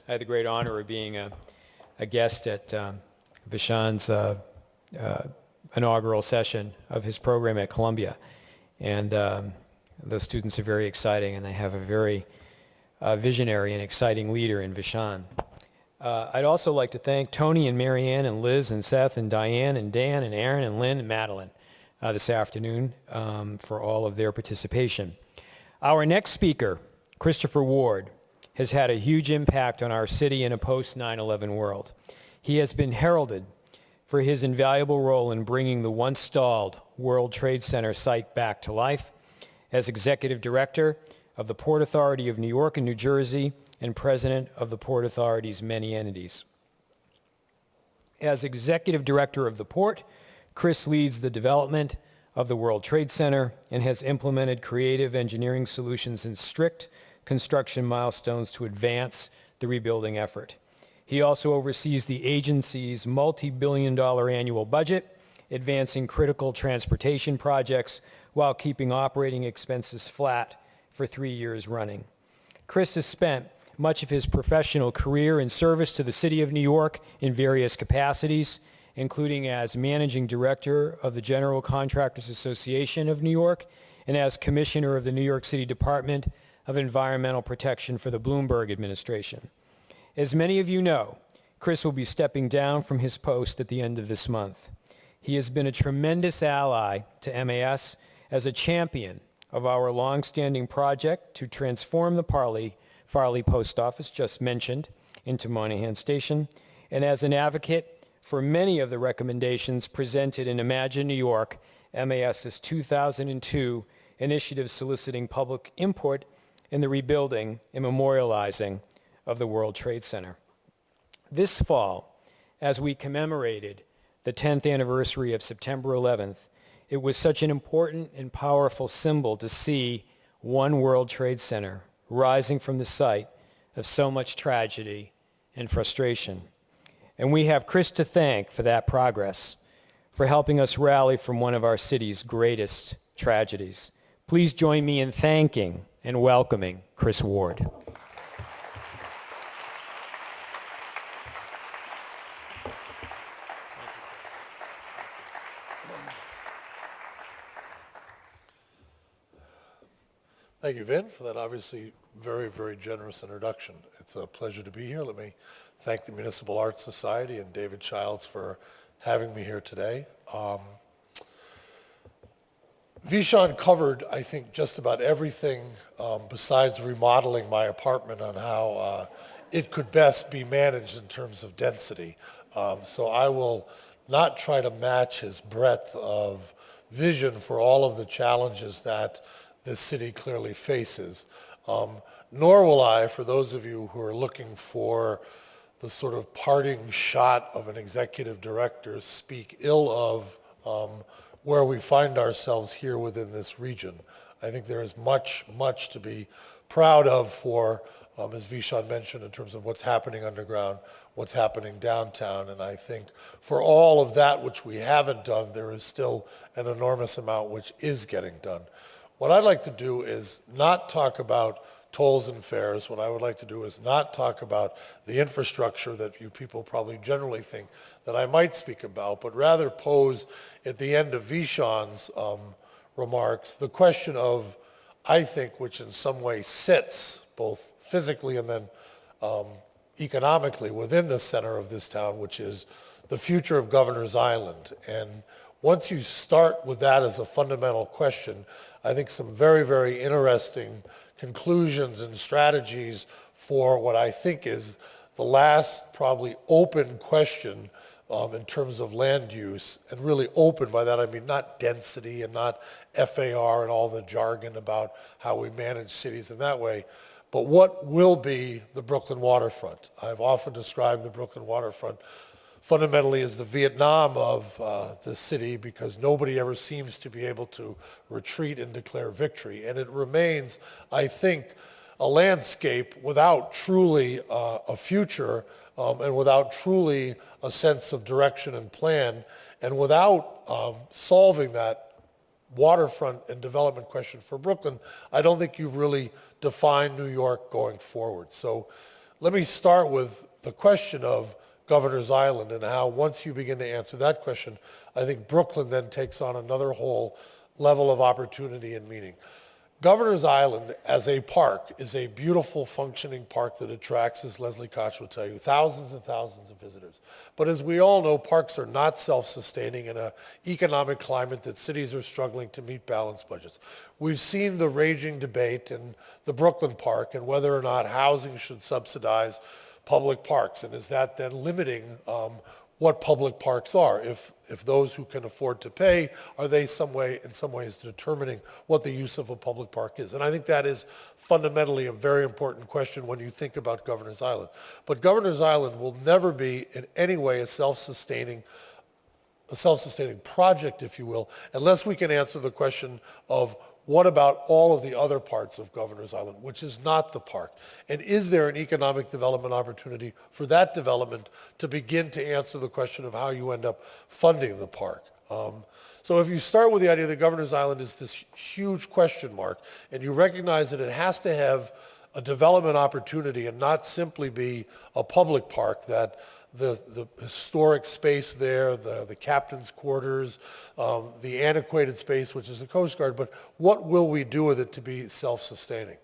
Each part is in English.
I had the great honor of being a guest at Vishan's inaugural session of his program at Columbia. And those students are very exciting, and they have a very visionary and exciting leader in Vishan. I'd also like to thank Tony and Marianne and Liz and Seth and Diane and Dan and Aaron and Lynn and Madeline this afternoon for all of their participation. Our next speaker, Christopher Ward, has had a huge impact on our city in a post-9/11 world. He has been heralded for his invaluable role in bringing the once stalled World Trade Center site back to life as executive director of the Port Authority of New York and New Jersey and president of the Port Authority's many entities. As executive director of the port, Chris leads the development of the World Trade Center and has implemented creative engineering solutions and strict construction milestones to advance the rebuilding effort. He also oversees the agency's multi-billion-dollar annual budget, advancing critical transportation projects while keeping operating expenses flat for 3 years running. Chris has spent much of his professional career in service to the City of New York in various capacities, including as managing director of the General Contractors Association of New York and as commissioner of the New York City Department of Environmental Protection for the Bloomberg administration. As many of you know, Chris will be stepping down from his post at the end of this month. He has been a tremendous ally to MAS as a champion of our longstanding project to transform the Farley Post Office, just mentioned, into Moynihan Station, and as an advocate for many of the recommendations presented in Imagine New York, MAS's 2002 initiative soliciting public input in the rebuilding and memorializing of the World Trade Center. This fall, as we commemorated the 10th anniversary of September 11th, it was such an important and powerful symbol to see one World Trade Center rising from the site of so much tragedy and frustration. And we have Chris to thank for that progress, for helping us rally from one of our city's greatest tragedies. Please join me in thanking and welcoming Chris Ward. Thank you, Vin, for that obviously very, very generous introduction. It's a pleasure to be here. Let me thank the Municipal Arts Society and David Childs for having me here today. Vishan covered, I think, just about everything besides remodeling my apartment on how it could best be managed in terms of density. So I will not try to match his breadth of vision for all of the challenges that this city clearly faces. Nor will I, for those of you who are looking for the sort of parting shot of an executive director, speak ill of where we find ourselves here within this region. I think there is much, much to be proud of for, as Vishan mentioned, in terms of what's happening underground, what's happening downtown, and I think for all of that which we haven't done, there is still an enormous amount which is getting done. What I'd like to do is not talk about tolls and fares. What I would like to do is not talk about the infrastructure that you people probably generally think that I might speak about, but rather pose at the end of Vishan's remarks the question of, I think, which in some way sits both physically and then economically within the center of this town, which is the future of Governor's Island. And once you start with that as a fundamental question, I think some very, very interesting conclusions and strategies for what I think is the last probably open question in terms of land use. And really open, by that I mean not density and not FAR and all the jargon about how we manage cities in that way, but what will be the Brooklyn waterfront. I've often described the Brooklyn waterfront fundamentally as the Vietnam of the city, because nobody ever seems to be able to retreat and declare victory. And it remains, I think, a landscape without truly a future and without truly a sense of direction and plan, and without solving that waterfront and development question for Brooklyn, I don't think you've really defined New York going forward. So Let me start with the question of Governor's Island and how once you begin to answer that question, I think Brooklyn then takes on another whole level of opportunity and meaning. Governor's Island as a park is a beautiful functioning park that attracts, as Leslie Koch will tell you, thousands and thousands of visitors. But as we all know, parks are not self-sustaining in an economic climate that cities are struggling to meet balanced budgets. We've seen the raging debate in the Brooklyn Park and whether or not housing should subsidize public parks, and is that then limiting what public parks are? If those who can afford to pay, are they in some ways determining what the use of a public park is? And I think that is fundamentally a very important question when you think about Governor's Island. But Governor's Island will never be in any way a self-sustaining project, if you will, unless we can answer the question of what about all of the other parts of Governor's Island, which is not the park? And is there an economic development opportunity for that development to begin to answer the question of how you end up funding the park? So if you start with the idea that Governor's Island is this huge question mark, and you recognize that it has to have a development opportunity and not simply be a public park, that the historic space there, the captain's quarters, the antiquated space, which is the Coast Guard, but what will we do with it to be self-sustaining?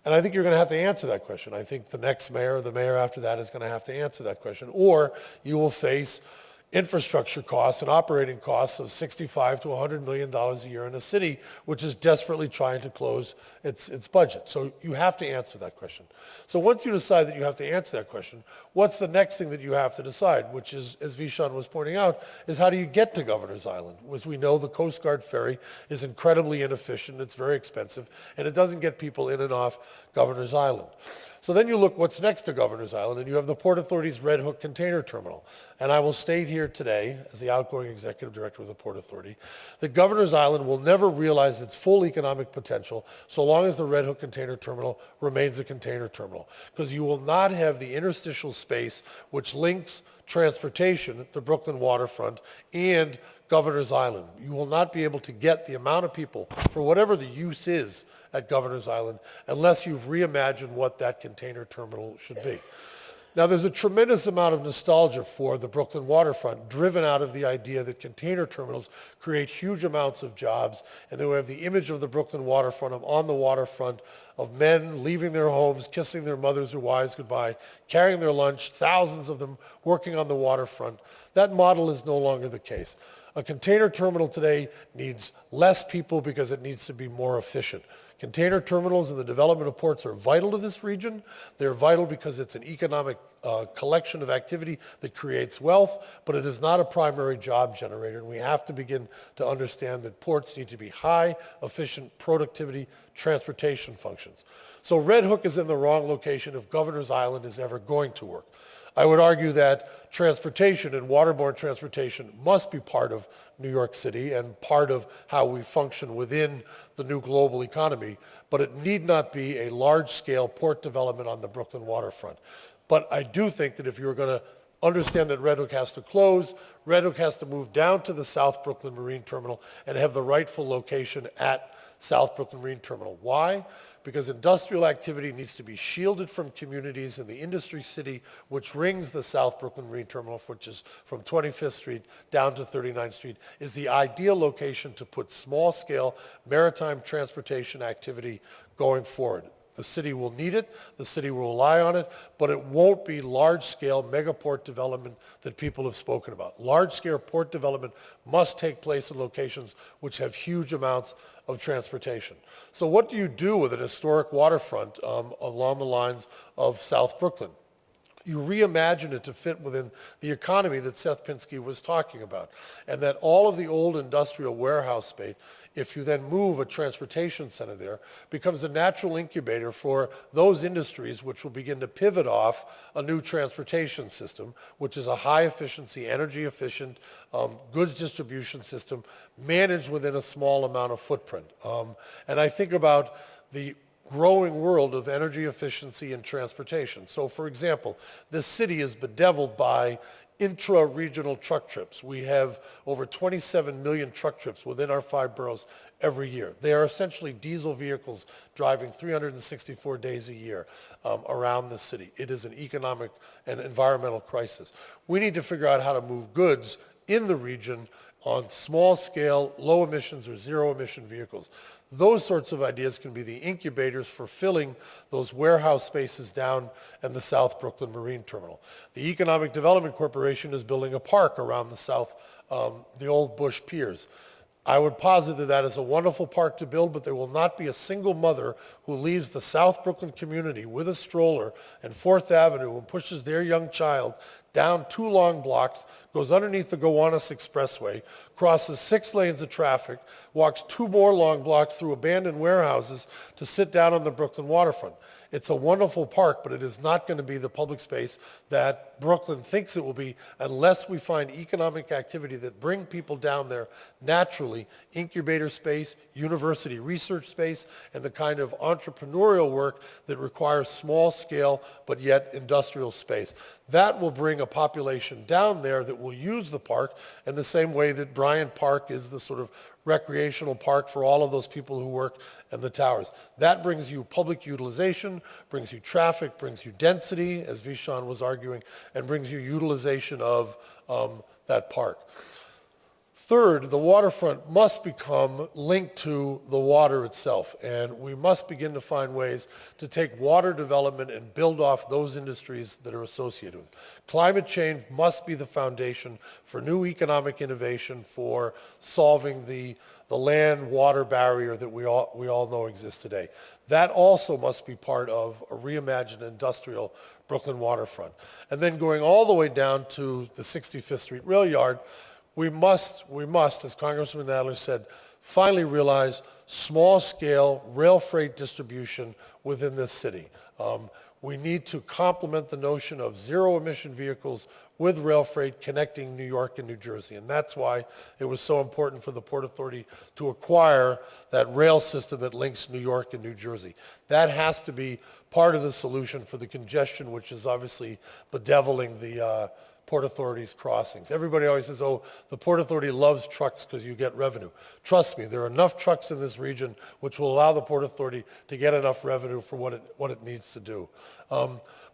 And I think you're going to have to answer that question. I think the next mayor, or the mayor after that, is going to have to answer that question. Or you will face infrastructure costs and operating costs of $65 to $100 million a year in a city which is desperately trying to close its budget. So you have to answer that question. So once you decide that you have to answer that question, what's the next thing that you have to decide, which is, as Vishaan was pointing out, is how do you get to Governor's Island? As we know, the Coast Guard ferry is incredibly inefficient, it's very expensive, and it doesn't get people in and off Governor's Island. So then you look what's next to Governor's Island, and you have the Port Authority's Red Hook Container Terminal. And I will state here today, as the outgoing executive director of the Port Authority, that Governor's Island will never realize its full economic potential so long as the Red Hook Container Terminal remains a container terminal, because you will not have the interstitial space which links transportation, the Brooklyn Waterfront, and Governor's Island. You will not be able to get the amount of people for whatever the use is at Governor's Island unless you've reimagined what that container terminal should be. Now, there's a tremendous amount of nostalgia for the Brooklyn Waterfront, driven out of the idea that container terminals create huge amounts of jobs, and then we have the image of the Brooklyn Waterfront, of on the waterfront, of men leaving their homes, kissing their mothers or wives goodbye, carrying their lunch, thousands of them working on the waterfront. That model is no longer the case. A container terminal today needs less people because it needs to be more efficient. Container terminals and the development of ports are vital to this region. They're vital because it's an economic collection of activity that creates wealth, but it is not a primary job generator. And we have to begin to understand that ports need to be high, efficient productivity, transportation functions. So Red Hook is in the wrong location if Governor's Island is ever going to work. I would argue that transportation and waterborne transportation must be part of New York City and part of how we function within the new global economy, but it need not be a large-scale port development on the Brooklyn waterfront. But I do think that if you're going to understand that Red Hook has to close, Red Hook has to move down to the South Brooklyn Marine Terminal and have the rightful location at South Brooklyn Marine Terminal. Why? Because industrial activity needs to be shielded from communities in the industry city, which rings the South Brooklyn Marine Terminal, which is from 25th Street down to 39th Street, is the ideal location to put small-scale maritime transportation activity going forward. The city will need it, the city will rely on it, but it won't be large-scale megaport development that people have spoken about. Large-scale port development must take place in locations which have huge amounts of transportation. So what do you do with an historic waterfront along the lines of South Brooklyn? You reimagine it to fit within the economy that Seth Pinsky was talking about, and that all of the old industrial warehouse space, if you then move a transportation center there, becomes a natural incubator for those industries which will begin to pivot off a new transportation system, which is a high-efficiency, energy-efficient goods distribution system managed within a small amount of footprint. And I think about the growing world of energy efficiency and transportation. So, for example, this city is bedeviled by intra-regional truck trips. We have over 27 million truck trips within our 5 boroughs every year. They are essentially diesel vehicles driving 364 days a year around the city. It is an economic and environmental crisis. We need to figure out how to move goods in the region on small scale, low emissions or zero emission vehicles. Those sorts of ideas can be the incubators for filling those warehouse spaces down in the South Brooklyn Marine Terminal. The Economic Development Corporation is building a park around the South, the old Bush Piers. I would posit that that is a wonderful park to build, but there will not be a single mother who leaves the South Brooklyn community with a stroller and 4th Avenue and pushes their young child down 2 long blocks, goes underneath the Gowanus Expressway, crosses 6 lanes of traffic, walks 2 more long blocks through abandoned warehouses to sit down on the Brooklyn waterfront. It's a wonderful park, but it is not going to be the public space that Brooklyn thinks it will be unless we find economic activity that bring people down there naturally, incubator space, university research space, and the kind of entrepreneurial work that requires small scale but yet industrial space. That will bring a population down there that will use the park in the same way that Bryant Park is the sort of recreational park for all of those people who work in the towers. That brings you public utilization, brings you traffic, brings you density, as Vishan was arguing, and brings you utilization of that park. Third, the waterfront must become linked to the water itself, and we must begin to find ways to take water development and build off those industries that are associated with it. Climate change must be the foundation for new economic innovation, for solving the land-water barrier that we all know exists today. That also must be part of a reimagined industrial Brooklyn waterfront. And then going all the way down to the 65th Street rail yard, we must, as Congressman Nadler said, finally realize small-scale rail freight distribution within this city. We need to complement the notion of zero-emission vehicles with rail freight connecting New York and New Jersey. And that's why it was so important for the Port Authority to acquire that rail system that links New York and New Jersey. That has to be part of the solution for the congestion, which is obviously bedeviling the Port Authority's crossings. Everybody always says, oh, the Port Authority loves trucks because you get revenue. Trust me, there are enough trucks in this region which will allow the Port Authority to get enough revenue for what it needs to do.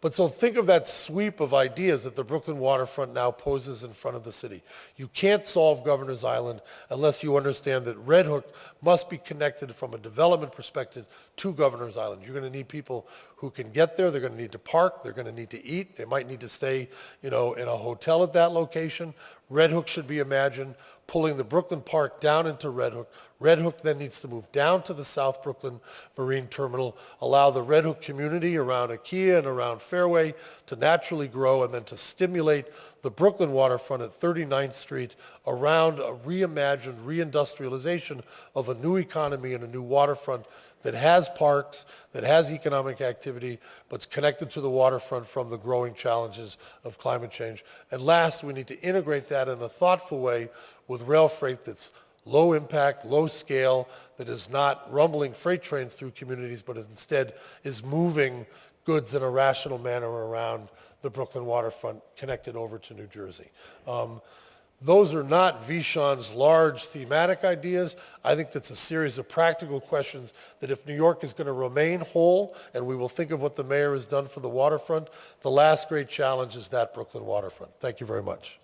But so think of that sweep of ideas that the Brooklyn waterfront now poses in front of the city. You can't solve Governor's Island unless you understand that Red Hook must be connected from a development perspective to Governor's Island. You're going to need people who can get there. They're going to need to park. They're going to need to eat. They might need to stay, in a hotel at that location. Red Hook should be imagined pulling the Brooklyn Park down into Red Hook. Red Hook then needs to move down to the South Brooklyn Marine Terminal, allow the Red Hook community around IKEA and around Fairway to naturally grow, and then to stimulate the Brooklyn waterfront at 39th Street around a reimagined reindustrialization of a new economy and a new waterfront that has parks, that has economic activity, but's connected to the waterfront from the growing challenges of climate change. And last, we need to integrate that in a thoughtful way with rail freight that's low impact, low scale, that is not rumbling freight trains through communities, but instead is moving goods in a rational manner around the Brooklyn waterfront connected over to New Jersey. Those are not Vishan's large thematic ideas. I think that's a series of practical questions that if New York is going to remain whole, and we will think of what the mayor has done for the waterfront, the last great challenge is that Brooklyn waterfront. Thank you very much.